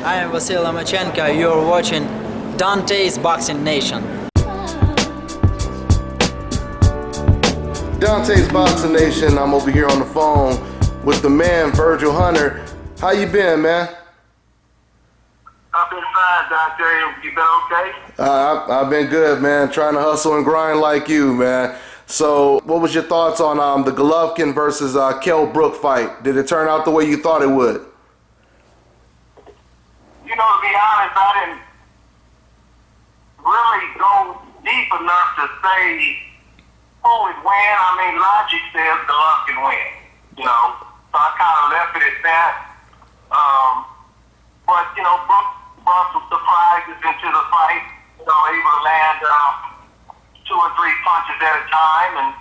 I am Vasil Lomachenko. You're watching DONTAE'S Boxing Nation. DONTAE'S Boxing Nation. I'm over here on the phone with the man, Virgil Hunter. How you been, man? I've been fine, Dante. You been okay? I've been good, man. Trying to hustle and grind like you, man. So, what was your thoughts on the Golovkin versus Kell Brook fight? Did it turn out the way you thought it would? You know, to be honest, I didn't really go deep enough to say who would win. I mean, logic says Golovkin win, you know. So I kind of left it at that. But, you know, Brook brought some surprises into the fight, you know, able to land 2 or 3 punches at a time and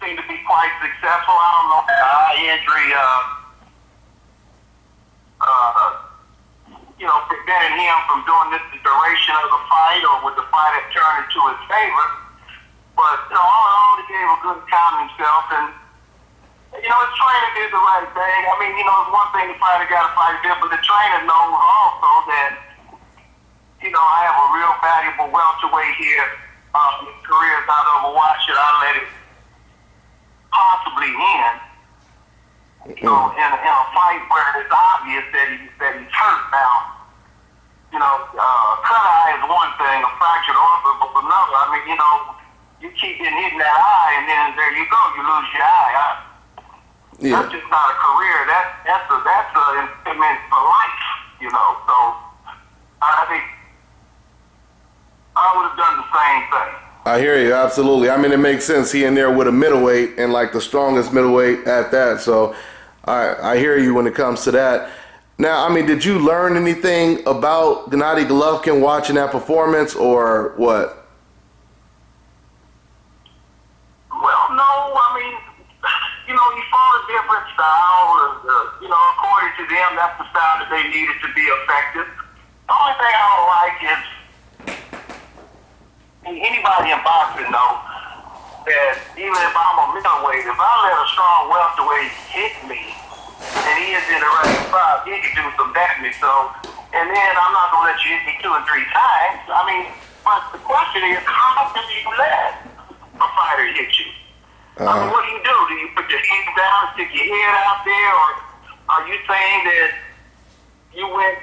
seemed to be quite successful. I don't know if the eye injury, you know, prevented him from doing this the duration of the fight, or would the fight have turned into his favor? But, you know, all in all, he gave a good account of himself, and, you know, his trainer did the right thing. I mean, you know, it's one thing the fighter got to fight there, but the trainer knows also that, you know, I have a real valuable welterweight here. His career is not over. Why should I let it possibly end? You know, in a fight where it's obvious that he's hurt now. You know, cut eye is one thing, a fractured orbital is another. I mean, you know, you keep getting hit in that eye, and then there you go, you lose your eye. That's just not a career. That's an impediment for life. You know, so I think I would have done the same thing. I hear you, absolutely. I mean, it makes sense. He in there with a middleweight, and like the strongest middleweight at that. So I hear you when it comes to that. Now, I mean, did you learn anything about Gennady Golovkin watching that performance, or what? Well, no. I mean, you know, he fought a different style. You know, according to them, that's the style that they needed to be effective. The only thing I don't like is, anybody in boxing knows that even if I'm a middleweight, if I let a strong welterweight hit me and he is in the right spot, he can do some damage. So, and then I'm not going to let you hit me 2 or 3 times. I mean, but the question is, how do you let a fighter hit you? I mean, what do you do? Do you put your head down, stick your head out there, or are you saying that you knew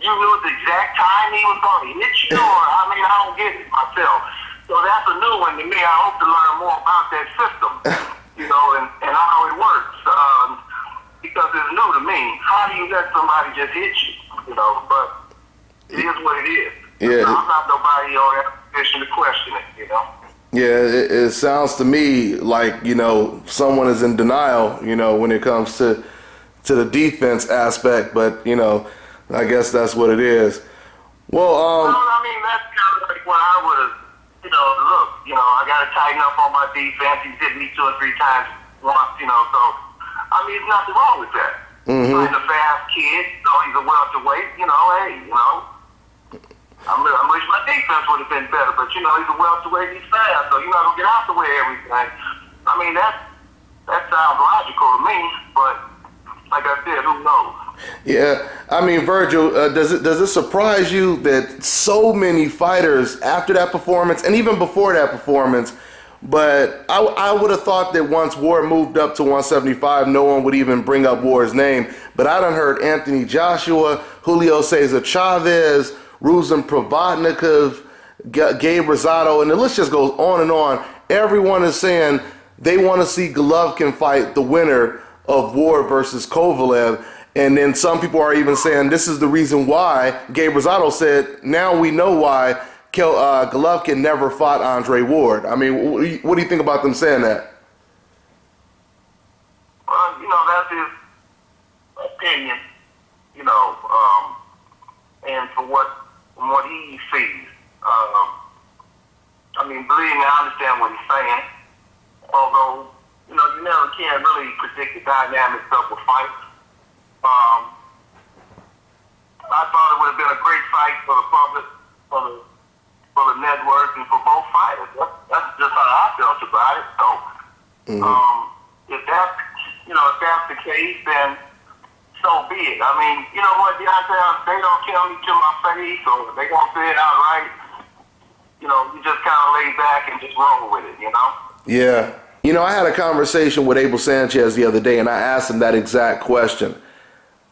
the exact time he was going to hit you? Or, I mean, I don't get it myself. So that's a new one to me. I hope to learn more about that system, you know, and how it works, because it's new to me. How do you let somebody just hit you, you know? But it is what it is. Yeah. I'm not nobody on that position to question it, you know? Yeah, it sounds to me like, you know, someone is in denial, you know, when it comes to the defense aspect, but, you know, I guess that's what it is. Well, I mean, that's kind of like what I would have, you know, look, you know, I got to tighten up on my defense. He's hit me 2 or 3 times once, you know, so, I mean, there's nothing wrong with that. He's a fast kid, you know, he's a welterweight, you know, hey, you know, I wish my defense would have been better, but, you know, he's a welterweight, he's fast, so you're not going to get out the way of everything. I mean, that sounds logical to me, but like I said, who knows? Yeah, I mean, Virgil, does it surprise you that so many fighters after that performance, and even before that performance, but I would have thought that once Ward moved up to 175, no one would even bring up Ward's name, but I done heard Anthony Joshua, Julio Cesar Chavez, Ruslan Provodnikov, Gabe Rosado, and the list just goes on and on. Everyone is saying they want to see Golovkin fight the winner of Ward versus Kovalev. And then some people are even saying this is the reason why. Gabe Rosado said, now we know why Golovkin never fought Andre Ward. I mean, what do you think about them saying that? Well, you know, that's his opinion, you know, and from what he sees. I mean, believe me, I understand what he's saying. Although, you know, you never can really predict the dynamics of a fight. I thought it would have been a great fight for the public, for the network, and for both fighters. That's just how I felt about it. So, if that's the case, then so be it. I mean, you know what, Deontay, they don't tell me to my face or they don't say it outright. You know, you just kind of lay back and just roll with it, you know? Yeah. You know, I had a conversation with Abel Sanchez the other day, and I asked him that exact question.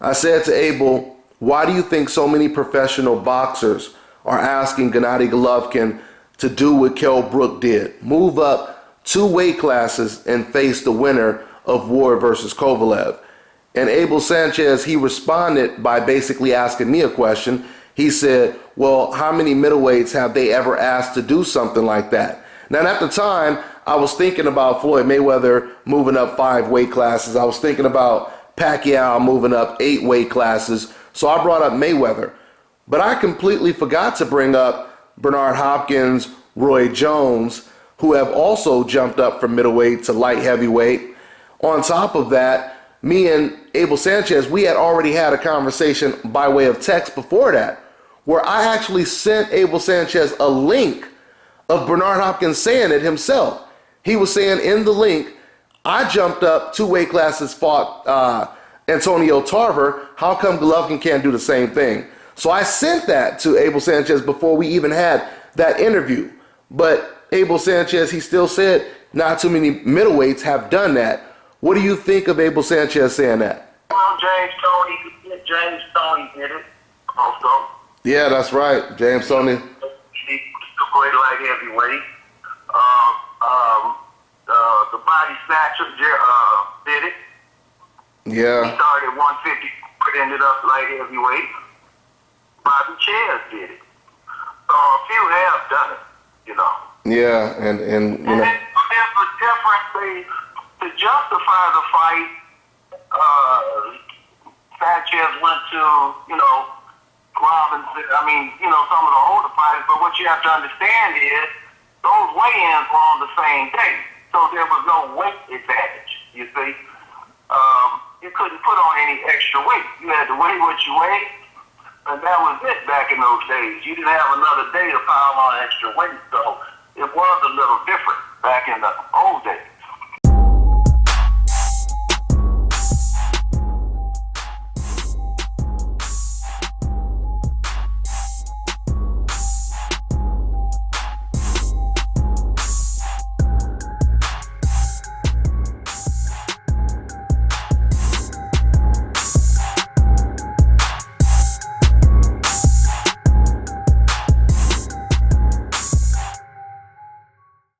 I said to Abel, why do you think so many professional boxers are asking Gennady Golovkin to do what Kell Brook did? Move up 2 weight classes and face the winner of Ward versus Kovalev. And Abel Sanchez, he responded by basically asking me a question. He said, well, how many middleweights have they ever asked to do something like that? Now, at the time, I was thinking about Floyd Mayweather moving up 5 weight classes. I was thinking about Pacquiao moving up 8 weight classes. So I brought up Mayweather. But I completely forgot to bring up Bernard Hopkins, Roy Jones, who have also jumped up from middleweight to light heavyweight. On top of that, me and Abel Sanchez, we had already had a conversation by way of text before that, where I actually sent Abel Sanchez a link of Bernard Hopkins saying it himself. He was saying in the link, I jumped up 2 weight classes, fought Antonio Tarver. How come Golovkin can't do the same thing? So I sent that to Abel Sanchez before we even had that interview. But Abel Sanchez, he still said not too many middleweights have done that. What do you think of Abel Sanchez saying that? Well, James Toney did it also. Yeah, that's right. James Toney. He great light heavyweight. The body snatcher did it. Yeah. He started at 150, but ended up light heavyweight. Bobby Chaz did it. So a few have done it, you know. Yeah, and you know. And there's a difference. To justify the fight, Sanchez went to, you know, Robinson. I mean, you know, some of the older fighters. But what you have to understand is those weigh-ins were on the same day, so there was no weight advantage. You see, you couldn't put on any extra weight. You had to weigh what you weighed, and that was it back in those days. You didn't have another day to pile on extra weight, so it was a little different back in the old days.